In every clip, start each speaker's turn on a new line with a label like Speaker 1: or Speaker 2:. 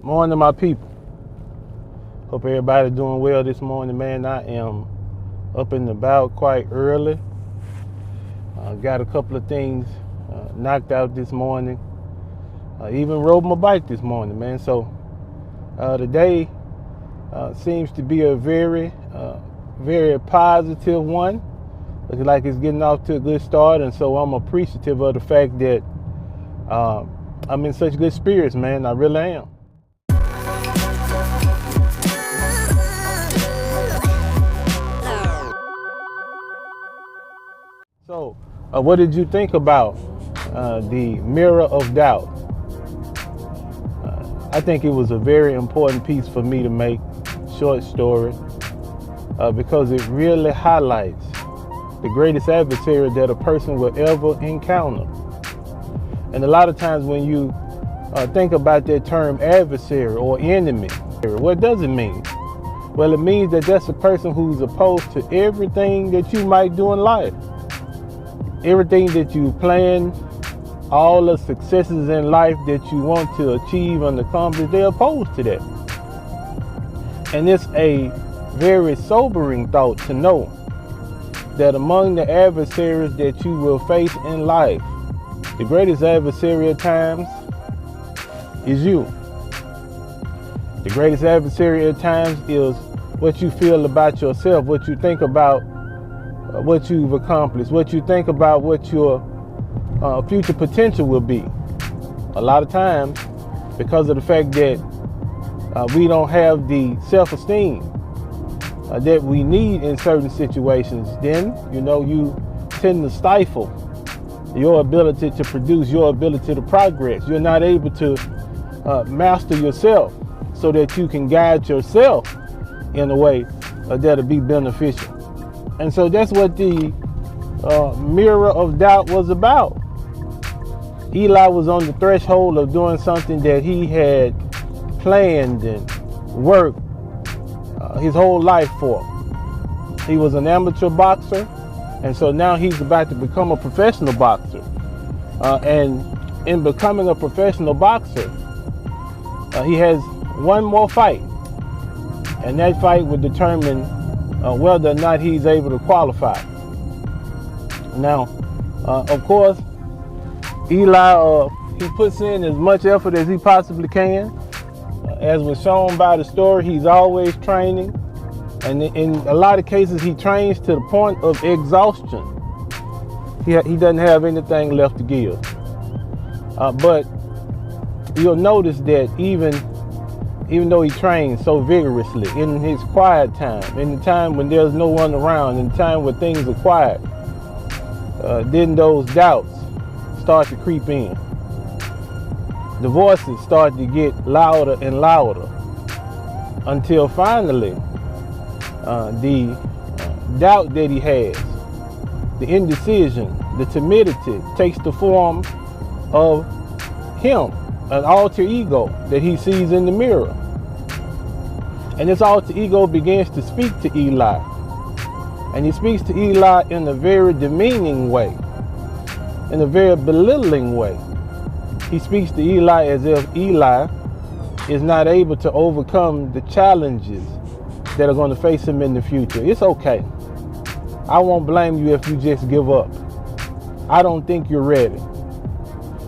Speaker 1: Morning, my people. Hope everybody doing well this morning, man. I am up and about quite early. Got a couple of things knocked out this morning. Even rode my bike this morning, man. So today seems to be a very positive one. Looks like it's getting off to a good start, and so I'm appreciative of the fact that I'm in such good spirits, man. I really am. So, what did you think about the mirror of doubt? I think it was a very important piece for me to make, short story, because it really highlights the greatest adversary that a person will ever encounter. And a lot of times when you think about that term adversary or enemy, what does it mean? Well, it means that that's a person who's opposed to everything that you might do in life. Everything that you plan, all the successes in life that you want to achieve and accomplish, they're opposed to that. And it's a very sobering thought to know that among the adversaries that you will face in life, the greatest adversary at times is you. The greatest adversary at times is what you feel about yourself, what you think about what you've accomplished, what you think about what your future potential will be. A lot of times, because of the fact that we don't have the self-esteem that we need in certain situations, then you tend to stifle your ability to produce, your ability to progress. You're not able to master yourself so that you can guide yourself in a way that'll be beneficial. And so that's what the mirror of doubt was about. Eli was on the threshold of doing something that he had planned and worked his whole life for. He was an amateur boxer, and so now he's about to become a professional boxer. And in becoming a professional boxer, he has one more fight, and that fight would determine whether or not he's able to qualify. Now, of course, Eli, he puts in as much effort as he possibly can. As was shown by the story, he's always training. And in a lot of cases, he trains to the point of exhaustion. He doesn't have anything left to give. But you'll notice that even though he trains so vigorously, in his quiet time, in the time when there's no one around, in the time when things are quiet, then those doubts start to creep in. The voices start to get louder and louder until finally the doubt that he has, the indecision, the timidity takes the form of him, an alter ego that he sees in the mirror. And this alter ego begins to speak to Eli. And he speaks to Eli in a very demeaning way, in a very belittling way. He speaks to Eli as if Eli is not able to overcome the challenges that are going to face him in the future. It's okay. I won't blame you if you just give up. I don't think you're ready.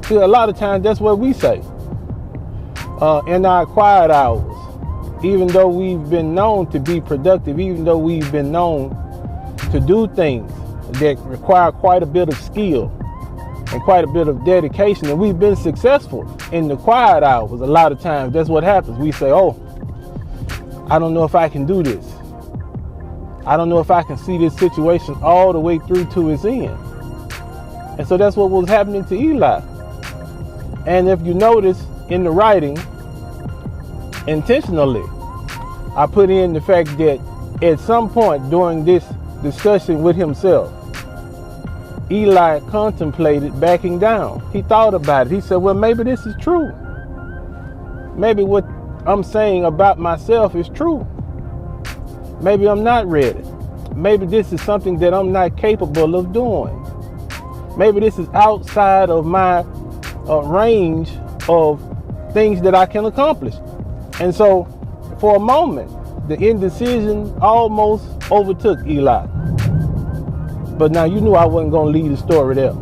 Speaker 1: See, a lot of times that's what we say in our quiet hours. Even though we've been known to be productive, even though we've been known to do things that require quite a bit of skill and quite a bit of dedication, and we've been successful in the quiet hours, a lot of times that's what happens. We say, oh, I don't know if I can do this. I don't know if I can see this situation all the way through to its end. And so that's what was happening to Eli. And if you notice in the writing, intentionally, I put in the fact that at some point during this discussion with himself, Eli contemplated backing down. He thought about it. He said, well, maybe this is true. Maybe what I'm saying about myself is true. Maybe I'm not ready. Maybe this is something that I'm not capable of doing. Maybe this is outside of my range of things that I can accomplish. And so for a moment, the indecision almost overtook Eli. But now you knew I wasn't going to leave the story there,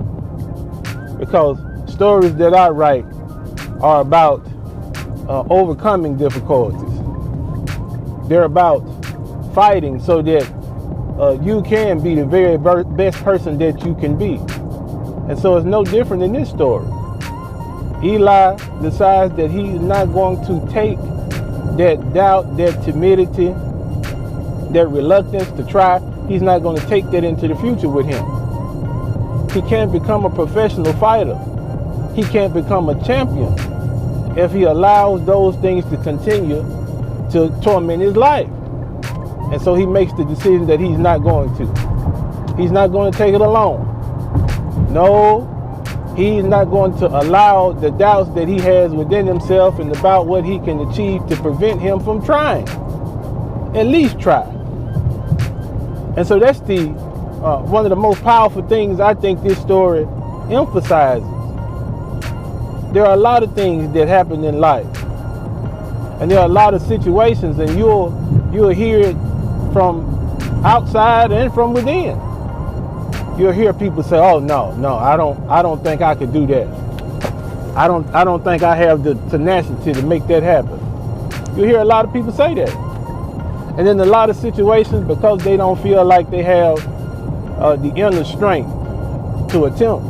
Speaker 1: because stories that I write are about overcoming difficulties. They're about fighting so that you can be the very best person that you can be. And so it's no different in this story. Eli decides that he's not going to take that doubt, that timidity, that reluctance to try. He's not going to take that into the future with him. He can't become a professional fighter. He can't become a champion if he allows those things to continue to torment his life. And so he makes the decision that he's not going to. He's not going to take it alone. No, he's not going to allow the doubts that he has within himself and about what he can achieve to prevent him from trying. At least try. And so that's the one of the most powerful things I think this story emphasizes. There are a lot of things that happen in life, and there are a lot of situations, and you'll hear it from outside and from within. You'll hear people say, "Oh no, I don't think I could do that. I don't think I have the tenacity to make that happen." You'll hear a lot of people say that. And in a lot of situations, because they don't feel like they have the inner strength to attempt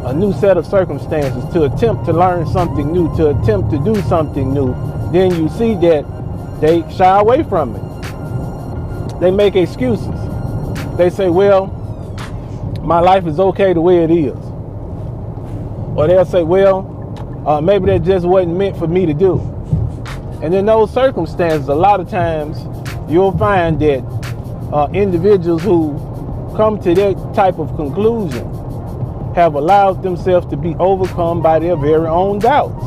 Speaker 1: a new set of circumstances, to attempt to learn something new, to attempt to do something new, then you see that they shy away from it. They make excuses. They say, well, my life is okay the way it is. Or they'll say, well, maybe that just wasn't meant for me to do. And in those circumstances, a lot of times you'll find that individuals who come to that type of conclusion have allowed themselves to be overcome by their very own doubts.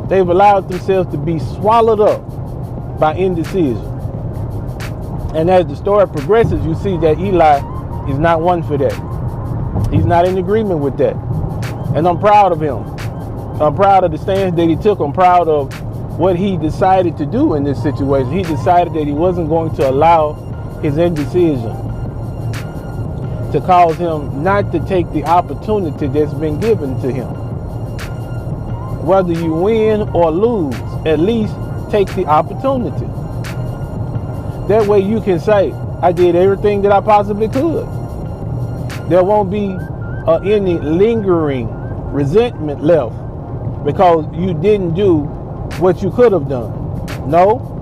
Speaker 1: They've allowed themselves to be swallowed up by indecision. And as the story progresses, you see that Eli is not one for that. He's not in agreement with that. And I'm proud of him. I'm proud of the stance that he took. I'm proud of what he decided to do in this situation. He decided that he wasn't going to allow his indecision to cause him not to take the opportunity that's been given to him. Whether you win or lose, at least take the opportunity. That way you can say, I did everything that I possibly could. There won't be any lingering resentment left because you didn't do what you could have done. No.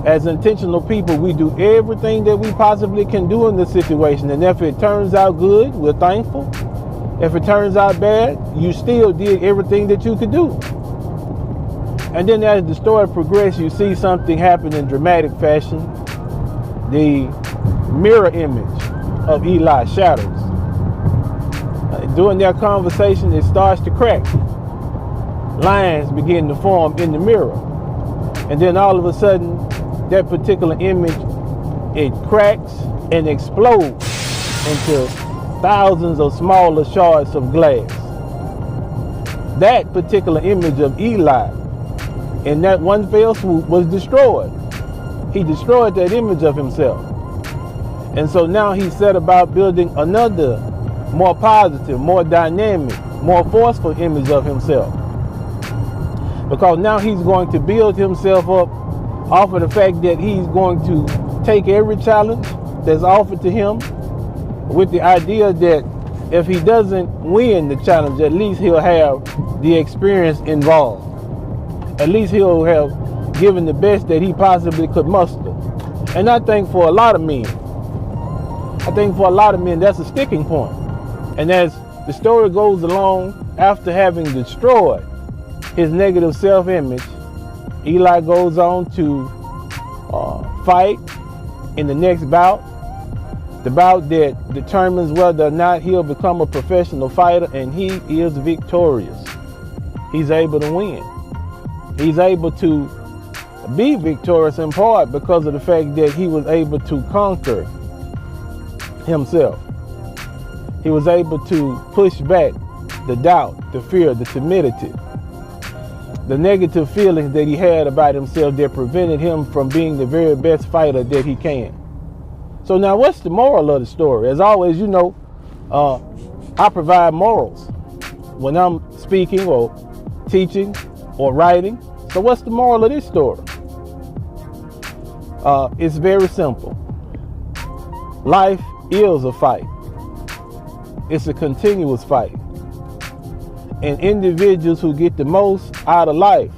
Speaker 1: As intentional people, we do everything that we possibly can do in the situation. And if it turns out good, we're thankful. If it turns out bad, you still did everything that you could do. And then as the story progresses, you see something happen in dramatic fashion. The mirror image of Eli shatters. During their conversation, it starts to crack. Lines begin to form in the mirror. And then all of a sudden, that particular image, it cracks and explodes into thousands of smaller shards of glass. That particular image of Eli in that one fell swoop was destroyed. He destroyed that image of himself. And so now he set about building another more positive, more dynamic, more forceful image of himself. Because now he's going to build himself up off of the fact that he's going to take every challenge that's offered to him with the idea that if he doesn't win the challenge, at least he'll have the experience involved. At least he'll have given the best that he possibly could muster. And I think for a lot of men, that's a sticking point. And as the story goes along, after having destroyed his negative self-image, Eli goes on to fight in the next bout, the bout that determines whether or not he'll become a professional fighter, and he is victorious. He's able to win. He's able to be victorious in part because of the fact that he was able to conquer himself. He was able to push back the doubt, the fear, the timidity. the negative feelings that he had about himself that prevented him from being the very best fighter that he can. So now what's the moral of the story? As always, you know, I provide morals when I'm speaking or teaching or writing. So what's the moral of this story? It's very simple. Life is a fight. It's a continuous fight. And individuals who get the most out of life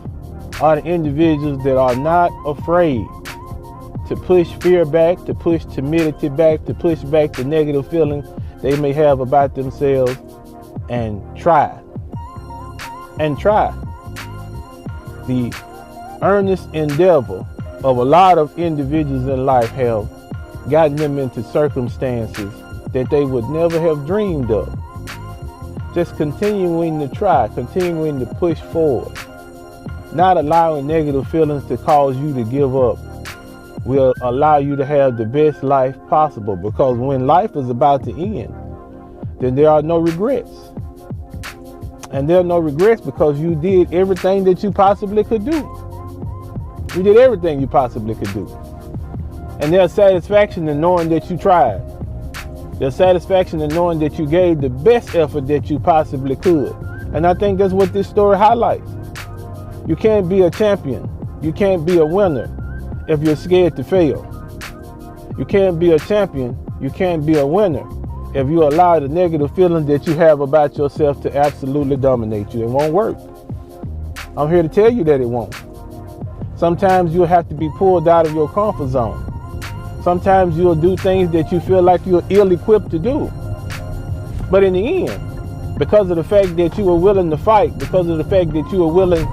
Speaker 1: are the individuals that are not afraid to push fear back, to push timidity back, to push back the negative feelings they may have about themselves, and try. And try. The earnest endeavor of a lot of individuals in life have gotten them into circumstances that they would never have dreamed of. Just continuing to try, continuing to push forward, not allowing negative feelings to cause you to give up will allow you to have the best life possible, because when life is about to end, then there are no regrets. And there are no regrets because you did everything that you possibly could do. You did everything you possibly could do. And there's satisfaction in knowing that you tried. There's satisfaction in knowing that you gave the best effort that you possibly could. And I think that's what this story highlights. You can't be a champion. You can't be a winner if you're scared to fail. You can't be a champion. You can't be a winner if you allow the negative feelings that you have about yourself to absolutely dominate you. It won't work. I'm here to tell you that it won't. Sometimes you'll have to be pulled out of your comfort zone. Sometimes you'll do things that you feel like you're ill-equipped to do. But in the end, because of the fact that you were willing to fight, because of the fact that you were willing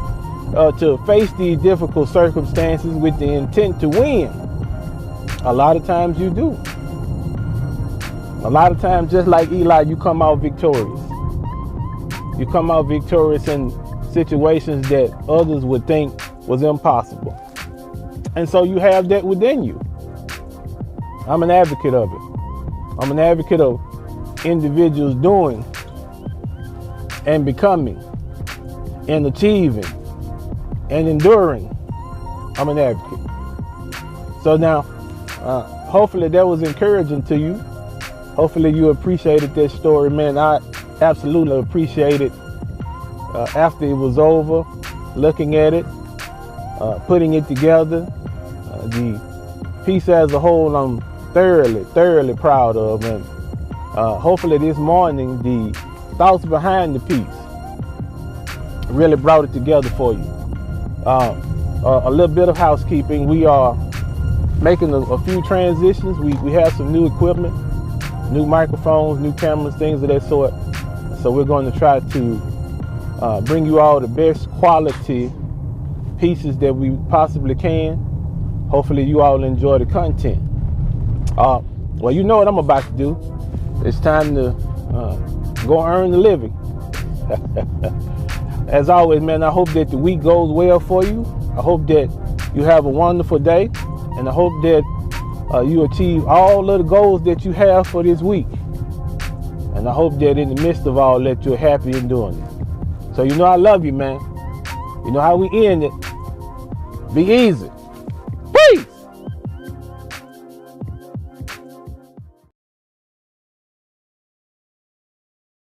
Speaker 1: to face these difficult circumstances with the intent to win, a lot of times you do. A lot of times, just like Eli, you come out victorious. You come out victorious in situations that others would think was impossible. And so you have that within you. I'm an advocate of it. I'm an advocate of individuals doing and becoming and achieving and enduring. I'm an advocate. So now, hopefully that was encouraging to you. Hopefully you appreciated that story, man. I absolutely appreciate it. After it was over, looking at it, putting it together, the piece as a whole, I'm thoroughly proud of. And hopefully this morning, the thoughts behind the piece really brought it together for you. A little bit of housekeeping. We are making a few transitions. We have some new equipment, new microphones, new cameras, things of that sort. So we're going to try to bring you all the best quality pieces that we possibly can. Hopefully you all enjoy the content. Well, you know what I'm about to do. It's time to go earn the living. As always, man, I hope that the week goes well for you. I hope that you have a wonderful day. And I hope that you achieve all of the goals that you have for this week. And I hope that in the midst of all that, you're happy in doing it. So you know I love you, man. You know how we end it. Be easy.